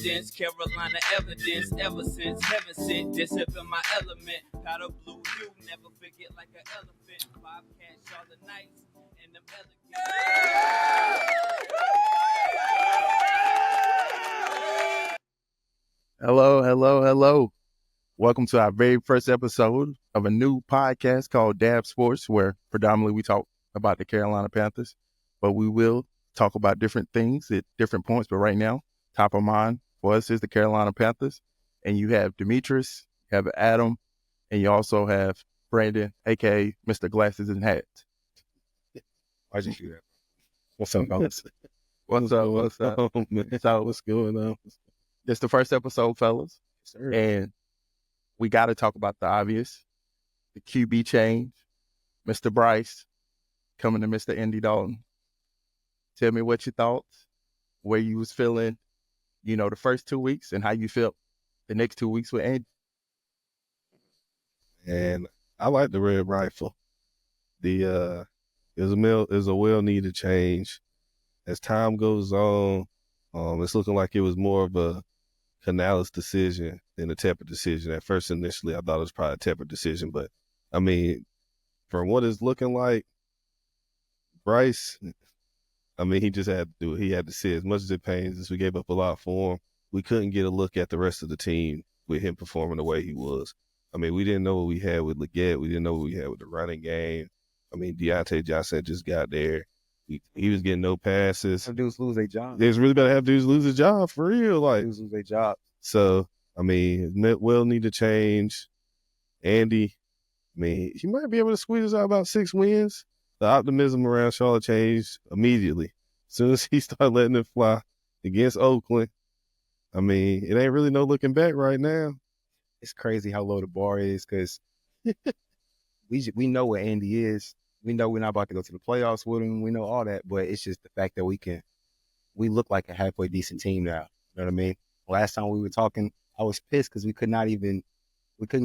evidence, Carolina evidence, ever since heaven sent, this have been my element. Got a blue hue, never forget like an elephant. 5 cats, Charlotte Knights, and them elegant. Hello. Welcome to our very first episode of a new podcast called Dab Sports, where predominantly we talk about the Carolina Panthers, but we will talk about different things at different points. But right now, top of mind for us is the Carolina Panthers. And you have Demetrius, you have Adam, and you also have Brandon, a.k.a. Mr. Glasses and Hats. Why'd you do that? What's up, fellas? What's up? What's going on? It's the first episode, fellas. Yes, sir. And we got to talk about the obvious, the QB change, Mr. Bryce coming to Mr. Andy Dalton. Tell me what you thought, where you was feeling, the first 2 weeks, and how you felt the next 2 weeks with Andy. And I like the red rifle. It was a well-needed change. As time goes on, it's looking like it was more of a Canales decision than a Tepper decision. At first, initially, I thought it was probably a Tepper decision, but I mean, from what it's looking like, Bryce, he just had to do it. He had to sit. As much as it pains us, we gave up a lot for him. We couldn't get a look at the rest of the team with him performing the way he was. We didn't know what we had with Leggett. We didn't know what we had with the running game. Deontay Johnson just got there. He was getting no passes. Some dudes lose their job. They was really about to have dudes lose their job for real. Dudes lose their job. So, will need to change. Andy, he might be able to squeeze us out about 6 wins. The optimism around Charlotte changed immediately. As soon as he started letting it fly against Oakland, it ain't really no looking back right now. It's crazy how low the bar is because we know what Andy is. We know we're not about to go to the playoffs with him. We know all that, but it's just the fact that we look like a halfway decent team now. You know what I mean? Last time we were talking, I was pissed because we couldn't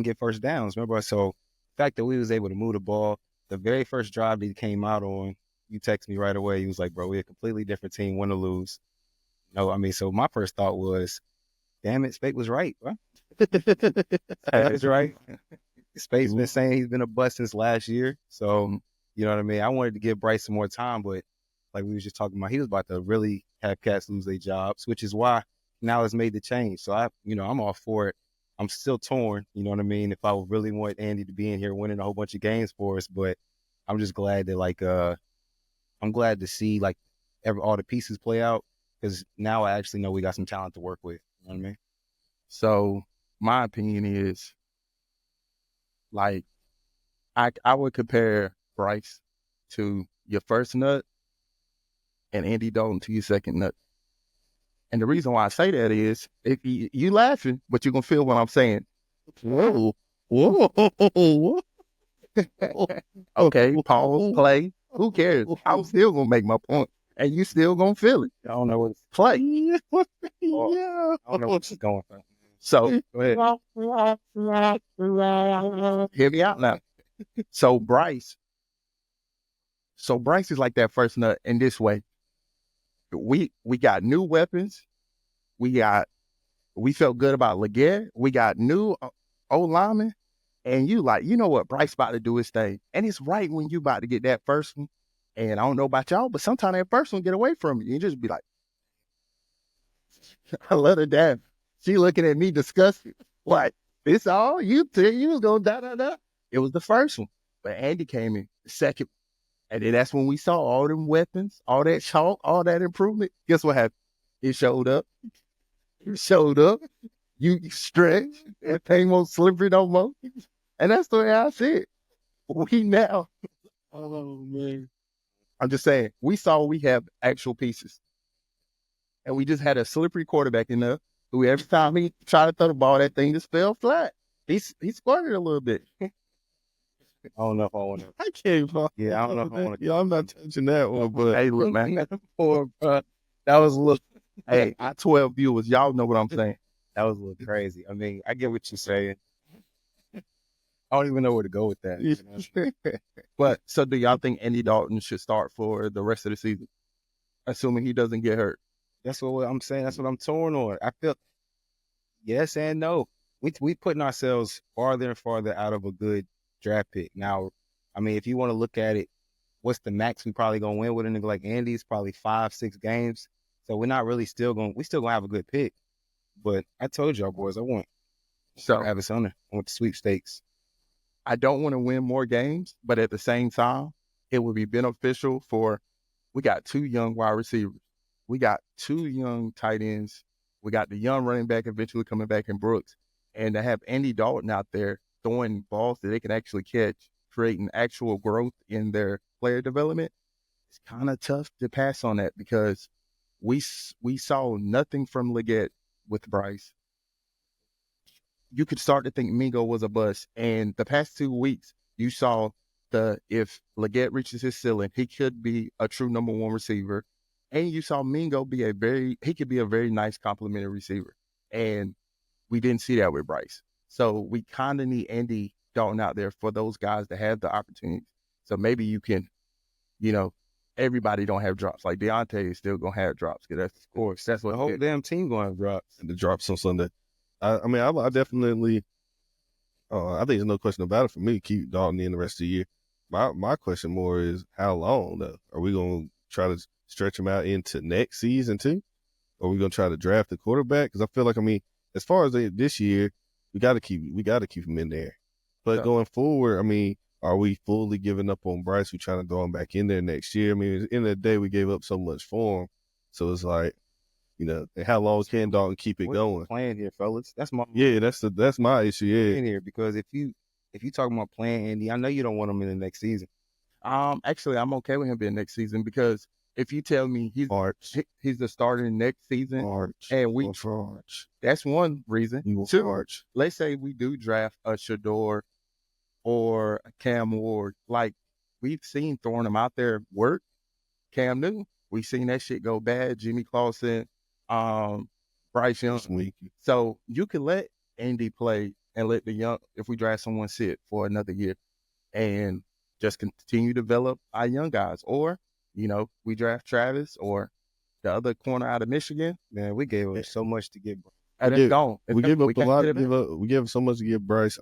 get first downs. Remember? So the fact that we was able to move the ball, the very first drive that he came out on, you text me right away. He was like, bro, we're a completely different team, win or lose. So my first thought was, damn it, Spake was right, bro. That's right. Spake's been saying he's been a bust since last year. So, you know what I mean? I wanted to give Bryce some more time, but like we was just talking about, he was about to really have cats lose their jobs, which is why now it's made the change. So I'm all for it. I'm still torn, you know what I mean? If I really want Andy to be in here winning a whole bunch of games for us, but I'm just glad that I'm glad to see all the pieces play out because now I actually know we got some talent to work with. You know what I mean? So my opinion is I would compare Bryce to your first nut and Andy Dalton to your second nut. And the reason why I say that is if you laughing, but you're going to feel what I'm saying. Whoa. Okay, pause, play. Who cares? I'm still going to make my point. And you still going to feel it. I don't know what it's Play. Yeah. I don't know what it's going for. So, Go ahead. hear me out now. So Bryce is like that first nut in this way. We got new weapons. We felt good about Leggett. We got new O-linemen. And you know what Bryce about to do his thing. And it's right when you about to get that first one. And I don't know about y'all, but sometimes that first one get away from you. You just be like, I love her dad. She looking at me disgusted. What? This all? You was going da-da-da. It was the first one. But Andy came in the second. And then that's when we saw all them weapons, all that chalk, all that improvement. Guess what happened? It showed up. You stretch. That thing won't slippery no more. And that's the way I see it. We now. Oh, man. I'm just saying, we saw we have actual pieces. And we just had a slippery quarterback in there who every time he tried to throw the ball, that thing just fell flat. He squirted a little bit. I don't know if I want to. I can't. Yeah, I don't know if I want to. Yeah, I'm not touching that one, but Hey, look, man. That was a little. Hey, I 12 viewers. Y'all know what I'm saying. That was a little crazy. I get what you're saying. I don't even know where to go with that. You know? But so do y'all think Andy Dalton should start for the rest of the season, assuming he doesn't get hurt? That's what I'm saying. That's what I'm torn on. I feel yes and no. We putting ourselves farther and farther out of a good draft pick. Now, I mean, if you want to look at it, what's the max we probably gonna win with a nigga like Andy? It's probably 5-6 games. So we're not really we still gonna have a good pick. But I told y'all boys, I want Travis Hunter. I want the sweepstakes. I don't want to win more games, but at the same time, it would be beneficial we got 2 young wide receivers. We got 2 young tight ends. We got the young running back eventually coming back in Brooks. And to have Andy Dalton out there throwing balls that they can actually catch, creating actual growth in their player development, it's kind of tough to pass on that because we saw nothing from Leggett with Bryce. You could start to think Mingo was a bust. And the past 2 weeks, you saw if Leggett reaches his ceiling, he could be a true number 1 receiver. And you saw Mingo he could be a very nice complementary receiver. And we didn't see that with Bryce. So we kind of need Andy Dalton out there for those guys to have the opportunities. So maybe you can, everybody don't have drops. Like Deontay is still going to have drops. Of course, that's what The whole damn team going to have drops. And the drops on Sunday. I mean, I definitely, I think there's no question about it for me to keep Dalton in the rest of the year. My question more is how long, though? Are we going to try to stretch him out into next season, too? Or are we going to try to draft the quarterback? Because I feel like, as far as this year, we got to keep him in there. But going forward, are we fully giving up on Bryce? We trying to throw him back in there next year? At the end of the day, we gave up so much for him. So it's like, and how long can Dalton keep it going? Playing here, fellas. That's my that's my issue. Yeah, in here because if you talking about playing Andy, I know you don't want him in the next season. Actually, I'm okay with him being next season because if you tell me he's the starter next season, that's one reason. 2, let's say we do draft a Shador or a Cam Ward, like we've seen throwing them out there work. Cam Newton, we've seen that shit go bad. Jimmy Clausen, Bryceyoung. So you can let Andy play and let if we draft someone sit for another year and just continue to develop our young guys. Or, we draft Travis or the other corner out of Michigan. Man, we gave up so much to get And it's gone. We give up a lot. We give so much to get Bryce.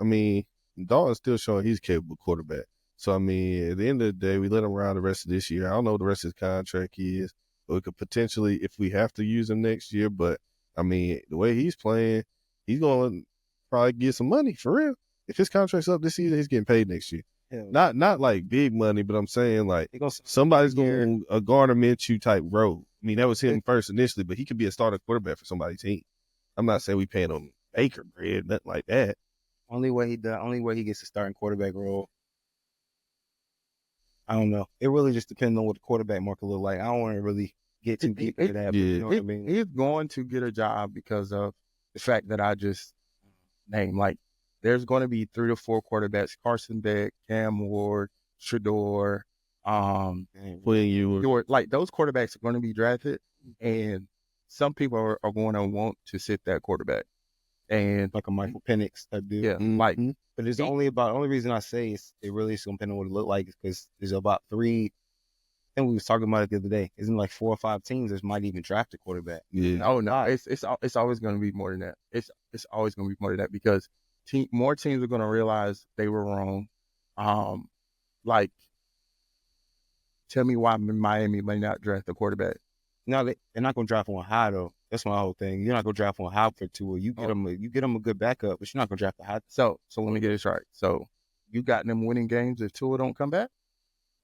Dalton's still showing he's a capable quarterback. So, at the end of the day, we let him ride the rest of this year. I don't know what the rest of his contract is, but we could potentially, if we have to use him next year. But, the way he's playing, he's going to probably get some money for real. If his contract's up this season, he's getting paid next year. Yeah. Not like big money, but I'm saying like somebody's going a Gardner Minshew type role. That was him first initially, but he could be a starter quarterback for somebody's team. I'm not saying we paying him Baker bread, nothing like that. Only way he gets a starting quarterback role. I don't know. It really just depends on what the quarterback market look like. I don't want to really get too deep into that. You know what I mean? He's going to get a job because of the fact that I just named. Like, there's going to be 3 to 4 quarterbacks: Carson Beck, Cam Ward, Shador, Ewers. Like, those quarterbacks are going to be drafted, and some people are going to want to sit that quarterback. And like a Michael Penix type deal. Yeah. Mm-hmm. But it's only reason I say it really is going to depend on what it look like is because there's about 3. I think we was talking about it the other day. Isn't like 4 or 5 teams that might even draft a quarterback. Yeah. Oh no, it's always going to be more than that. It's always going to be more than that because more teams are going to realize they were wrong. Like, tell me why Miami may not draft a quarterback. No, they're not going to draft one high though. That's my whole thing. You're not going to draft one high for Tua. You get them a good backup, but you're not going to draft a high. So let me get this right. So you got them winning games if Tua don't come back?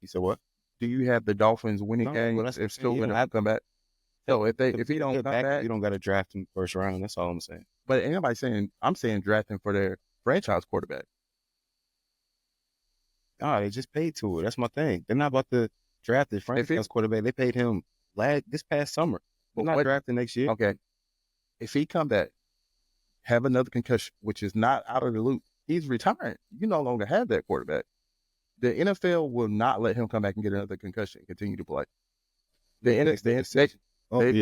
You said what? Do you have the Dolphins winning games if Tua don't come back? So if he don't come back, you don't got to draft him first round. That's all I'm saying. But I'm saying drafting for their franchise quarterback. Oh, they just paid Tua. That's my thing. They're not about to draft the franchise quarterback. They paid him this past summer. They're not drafting next year. Okay. If he come back, have another concussion, which is not out of the loop, he's retiring. You no longer have that quarterback. The NFL will not let him come back and get another concussion and continue to play. They've been sued. Walker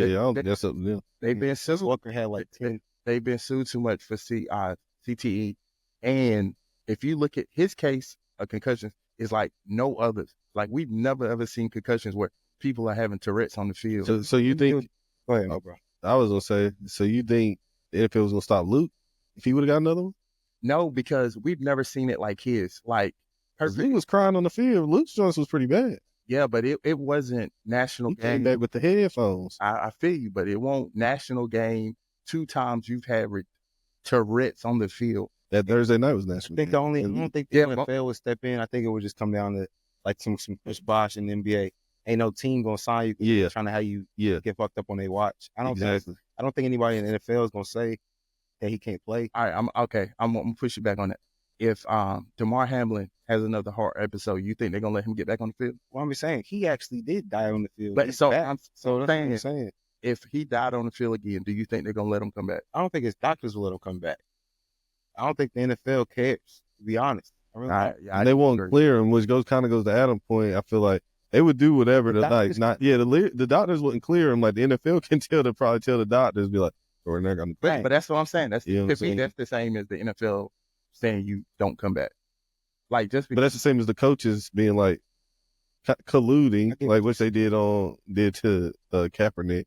had like 10. They've been sued too much for CTE. And if you look at his case, a concussion is like no others. Like, we've never ever seen concussions where people are having Tourette's on the field. So you think? Go ahead, bro. I was gonna say. So you think the NFL was gonna stop Luke if he would have got another one? No, because we've never seen it like his. Like, 'Cause Luke was crying on the field. Luke's joints was pretty bad. yeah, but it wasn't national He came game. back with the headphones. I feel you, but it won't national game. 2 times you've had Tourette's on the field. That Thursday night was national. I don't think the Yeah, NFL would step in. I think it would just come down to like some push bosh in the NBA. Ain't no team gonna sign you. Yeah. Trying to have you Yeah, get fucked up on their watch. I don't exactly. think anybody in the NFL is gonna say that he can't play. All right, I'm gonna push you back on that. If DeMar Hamlin has another heart episode, you think they're gonna let him get back on the field? Well, I'm just saying he actually did die on the field. But He's so back. I'm So that's what I'm saying, saying. if he died on the field again, do you think they're gonna let him come back? I don't think his doctors will let him come back. I don't think the NFL cares, to be honest. I really don't. And they won't clear him, which kind of goes to Adam's point. I feel like they would do whatever to like not. Yeah, the doctors wouldn't clear him. Like the NFL can probably tell the doctors, be like, we're not gonna play. But that's what I'm saying. That's You know what I'm to me, saying? that's the same as the NFL saying you don't come back. Like just But because that's the same as the coaches being like colluding, like what they did to Kaepernick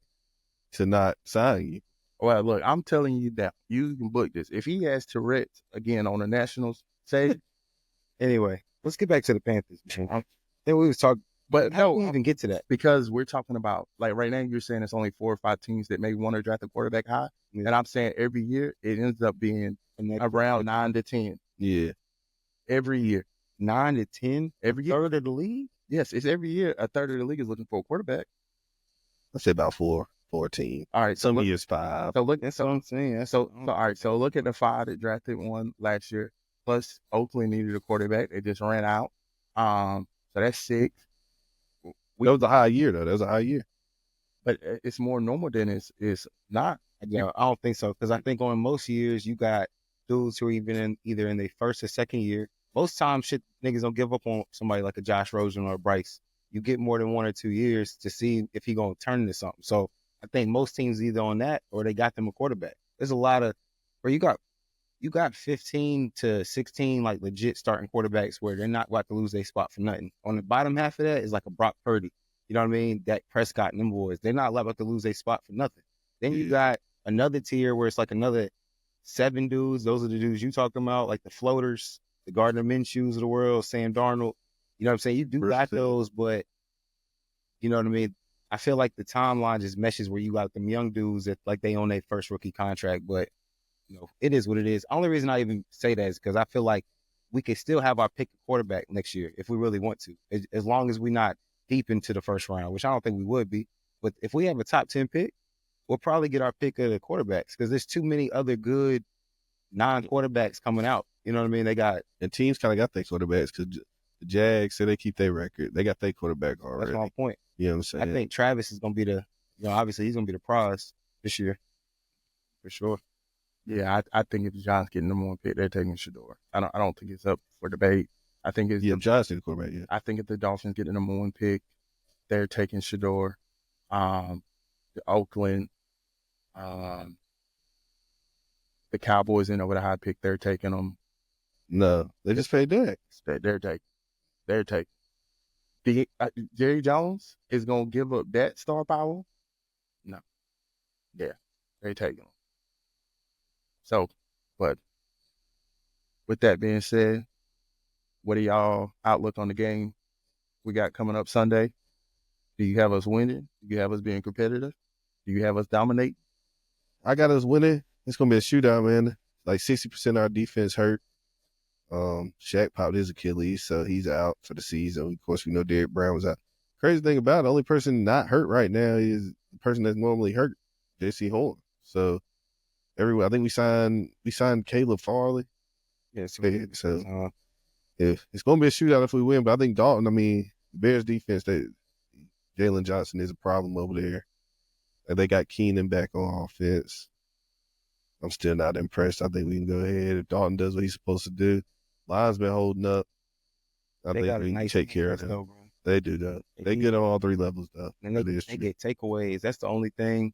to not sign you. well, look, I'm telling you that you can book this. If he has Tourette's again on the Nationals stage, Anyway, let's get back to the Panthers. Then we was talking, but how do we no, even get to that? because we're talking about like right now you're saying it's only 4 or 5 teams that may want to draft a quarterback high, Yeah. and I'm saying every year it ends up being around 9 to 10 Yeah, every year. 9 to 10, Every year, third of the league. yes, it's every year a third of the league is looking for a quarterback. I'd say about 14. All right, so Some look, years 5. so look, That's what I'm saying. so all right, so look at the 5 that drafted one last year. Plus Oakland needed a quarterback; they just ran out. So that's 6. That was a high year though. That was a high year. But it's more normal than it's not. Yeah, I don't think so, because I think on most years you got dudes who are either in their first or second year. Most times, niggas don't give up on somebody like a Josh Rosen or a Bryce. You get more than 1 or 2 years to see if he gonna turn into something. So I think most teams either on that or they got them a quarterback. There's a lot of where you got 15 to 16 like legit starting quarterbacks where they're not about to lose their spot for nothing. On the bottom half of that is like a Brock Purdy. You know what I mean? Dak Prescott and them boys. They're not about to lose their spot for nothing. Then you got another tier where it's like another 7 dudes. Those are the dudes you talking about, like the floaters, the Gardner Minshew's of the world, Sam Darnold. You know what I'm saying? You do got those, but you know what I mean? I feel like the timeline just meshes where you got them young dudes that like they own their first rookie contract, but you know, it is what it is. Only reason I even say that is because I feel like we could still have our pick of quarterback next year if we really want to, as long as we're not deep into the first round, which I don't think we would be. But if we have a top 10 pick, we'll probably get our pick of the quarterbacks because there's too many other good non-quarterbacks coming out. You know what I mean? And teams kind of got their quarterbacks because the Jags say they keep their record. They got their quarterback already. That's my point. You know what I'm saying? I think Travis is going to be obviously he's going to be the prize this year for sure. Yeah, I think if the Giants get number 1 pick, they're taking Shador. I don't think it's up for debate. I think it's Giants need a quarterback. Yeah, I think if the Dolphins get the number 1 pick, they're taking Shador. The Oakland, the Cowboys end up with a high pick. They're taking them. no, they just paid Dak. They're taking. Jerry Jones is gonna give up that star power? No. Yeah, they're taking them. So, but with that being said, what are y'all outlook on the game we got coming up Sunday? Do you have us winning? Do you have us being competitive? Do you have us dominate? I got us winning. It's gonna be a shootout, man. Like 60% of our defense hurt. Shaq popped his Achilles, so he's out for the season. Of course, we know Derrick Brown was out. Crazy thing about it, the only person not hurt right now is the person that's normally hurt, J.C. Horn. So I think we signed Caleb Farley. Yeah, So if it's gonna be a shootout if we win, but I think Dalton. I mean, the Bears defense, Jalen Johnson is a problem over there. And they got Keenan back on offense. I'm still not impressed. I think we can go ahead if Dalton does what he's supposed to do. Lions been holding up. I think we can take care of them. They do that. They get on all 3 levels though. And they get takeaways. That's the only thing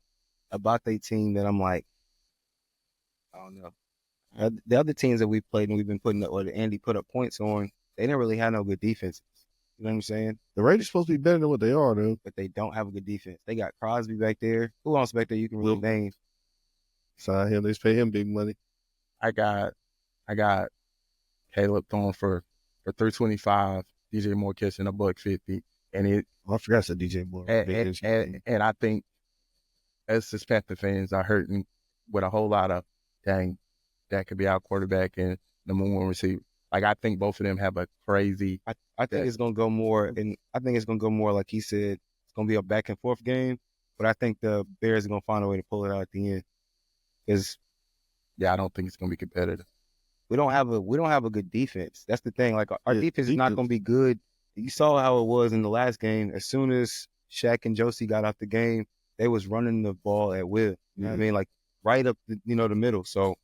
about their team that I'm like, I don't know. The other teams that we played and we've been putting up, or Andy put up points on, they didn't really have no good defenses. You know what I'm saying? The Raiders supposed to be better than what they are, though. But they don't have a good defense. They got Crosby back there. Who else back there you can really name? Sign him. They just pay him big money. I got Caleb throwing for 325. DJ Moore catching $150, and it. I forgot to DJ Moore. And I think as the Panther fans are hurting with a whole lot of dang, that could be our quarterback and number one receiver. Like I think both of them have a crazy. I think it's gonna go more, and I think it's gonna go more like he said. It's gonna be a back and forth game, but I think the Bears are gonna find a way to pull it out at the end. Because I don't think it's gonna be competitive. we don't have a good defense. That's the thing. Like our defense is not gonna be good. You saw how it was in the last game. As soon as Shaq and Josie got out the game, they was running the ball at will. You know what I mean? Like right up the middle. So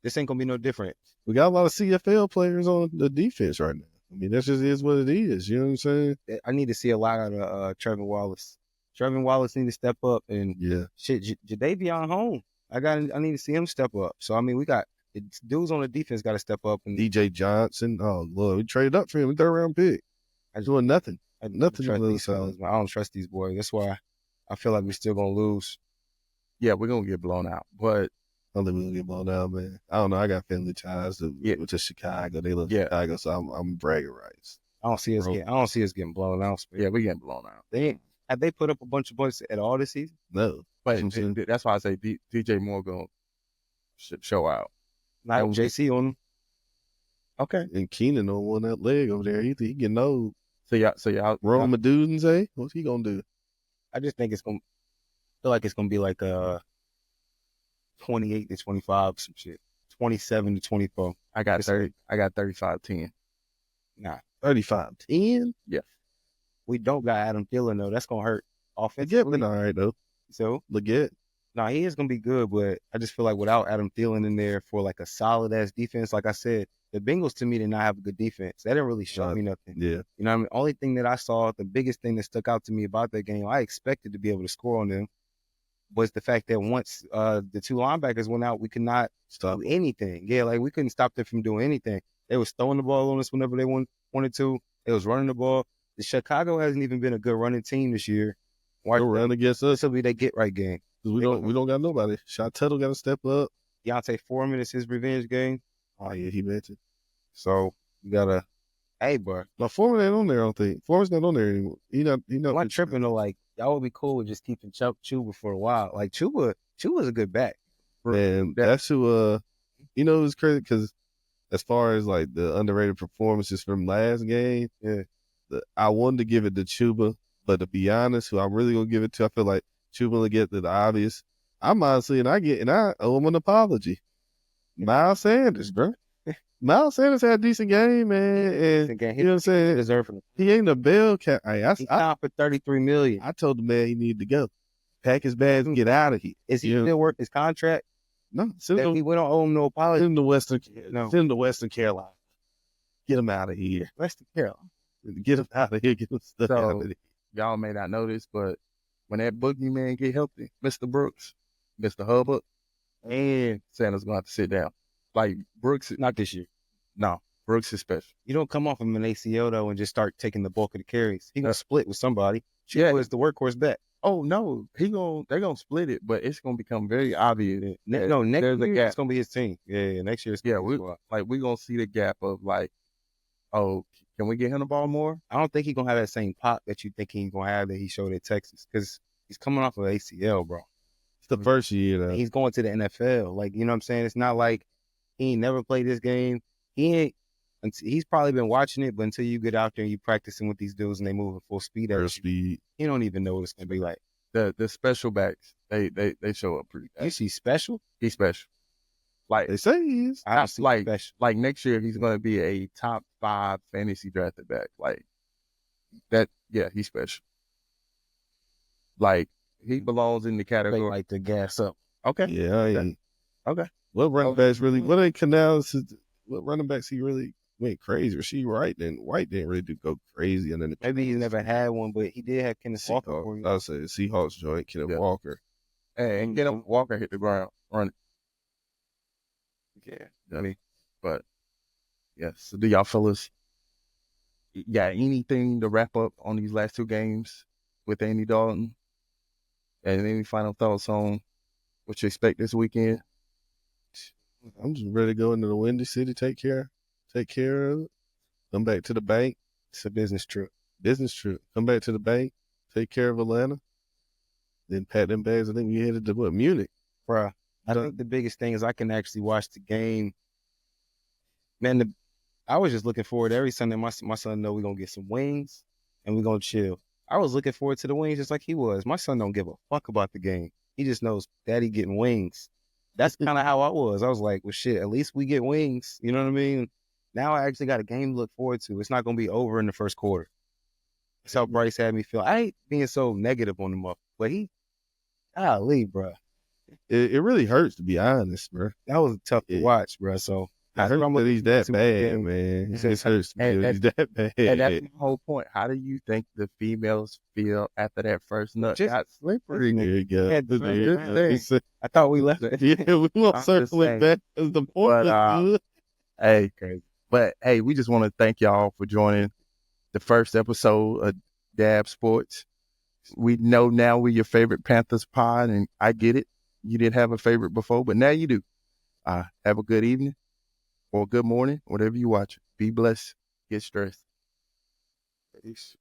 this ain't gonna be no different. We got a lot of CFL players on the defense right now. I mean, that just is what it is. You know what I'm saying? I need to see a lot out of Trevin Wallace. Trevin Wallace need to step up and shit. Jadeveon home. I need to see him step up. So I mean, we got the dudes on the defense got to step up. And DJ Johnson. Oh Lord, we traded up for him. Third round pick. I doing nothing. Nothing to lose. I don't trust these boys. That's why I feel like we're still gonna lose. Yeah, we're gonna get blown out, but. I don't think we're gonna get blown out, man. I don't know. I got family ties to Chicago. They love Chicago, so I'm bragging rights. I don't see us getting blown out. Yeah, we're getting blown out. Have they put up a bunch of points at all this season? No, but that's why I say DJ Moore gonna show out. Not JC on him. Okay, and Keenan on one that leg over there. He getting old. So y'all Rome Maduden, what's he gonna do? I just think feel like it's gonna be like 28 to 25, some shit. 27 to 24. I got 30. I got 35-10. Nah. 35-10? Yeah. We don't got Adam Thielen, though. That's going to hurt offensively. Leggett been all right, though. So? Leggett. Nah, he is going to be good, but I just feel like without Adam Thielen in there for like a solid-ass defense, like I said, the Bengals to me did not have a good defense. They didn't really show me nothing. Yeah. You know what I mean? Only thing that I saw, the biggest thing that stuck out to me about that game, I expected to be able to score on them, was the fact that once the two linebackers went out, we could not do anything. Yeah, like we couldn't stop them from doing anything. They was throwing the ball on us whenever they wanted to. They was running the ball. The Chicago hasn't even been a good running team this year. They'll run against us. This will be their get right game. We don't got nobody. Shot Tuttle got to step up. Deontay Foreman is his revenge game. Oh yeah, he mentioned. So you gotta, hey, bro. No, Foreman ain't on there. I don't think Foreman's not on there anymore. He not. I'm not tripping though. Like y'all would be cool with just keeping Chuba for a while. Like Chuba's a good back. And that's who. You know, it's crazy because as far as like the underrated performances from last game, I wanted to give it to Chuba, but to be honest, who I'm really gonna give it to, I feel like Chuba will get to the obvious. I'm honestly, and I owe him an apology. Miles Sanders, bro. Miles Sanders had a decent game, man. And, you know what I'm saying? He ain't a bell cat. He signed for $33 million. I told the man he needed to go. Pack his bags and get out of here. Is he still working his contract? No. We don't owe him no apology. Send him to Western Carolina. Get him out of here. Western Carolina. Get him out of here. Get him stuck out of here. Y'all may not know this, but when that Boogie man get healthy, Mr. Brooks, Mr. Hubbard, and Sanders gonna have to sit down. Like Brooks, not this year. No, Brooks is special. You don't come off of an ACL though and just start taking the bulk of the carries. He gonna split with somebody. Chuba is the workhorse back. Oh no, they're gonna split it, but it's gonna become very obvious. Next year it's gonna be his team. Yeah, next year. We're gonna see the gap of like, oh, can we get him the ball more? I don't think he's gonna have that same pop that you think he's gonna have that he showed at Texas because he's coming off of ACL, bro. It's the first year though. He's going to the NFL. Like, you know what I'm saying? It's not like he ain't never played this game. He's probably been watching it, but until you get out there and you practicing with these dudes and they move at full speed, you don't even know what it's gonna be like. The special backs, they show up pretty bad. You see special? He's special. Like they say he is. I don't see special. Like next year he's gonna be a top 5 fantasy drafted back. Like that, yeah, he's special. Like he belongs in the category. They like to gas up. Okay. Yeah. Okay. What running backs really? What ain't Canals? What running backs he really went crazy? Rasheed White didn't really go crazy, and then maybe he's never had one, but he did have Kenneth Walker. I would say Seahawks joint, Kenneth Walker. Hey, and Kenneth Walker hit the ground running. Yeah, I mean, but yes. So do y'all fellas got anything to wrap up on these last 2 games with Andy Dalton? And any final thoughts on What you expect this weekend? I'm just ready to go into the Windy City, take care of it, come back to the bank. It's a business trip. Come back to the bank, take care of Atlanta, then pack them bags. I think we headed to Munich. Bruh, I think the biggest thing is I can actually watch the game. Man, I was just looking forward every Sunday. My son know we're going to get some wings and we're going to chill. I was looking forward to the wings just like he was. My son don't give a fuck about the game. He just knows daddy getting wings. That's kind of how I was. I was like, well, shit, at least we get wings. You know what I mean? Now I actually got a game to look forward to. It's not going to be over in the first quarter. That's how Bryce had me feel. I ain't being so negative on him, but golly, bro. It really hurts, to be honest, bro. That was tough to watch, bro. So I heard that he's that bad, man. It just hurts to feel he's that bad. And that's my whole point. How do you think the females feel after that first nut got slippery? There you go. I thought we left it. Yeah, we won't circle it back as the point. But hey, we just want to thank y'all for joining the first episode of Dab Sports. We know now we're your favorite Panthers pod, and I get it. You didn't have a favorite before, but now you do. Have a good evening or good morning, whatever you watch. Be blessed. Get stressed. Peace.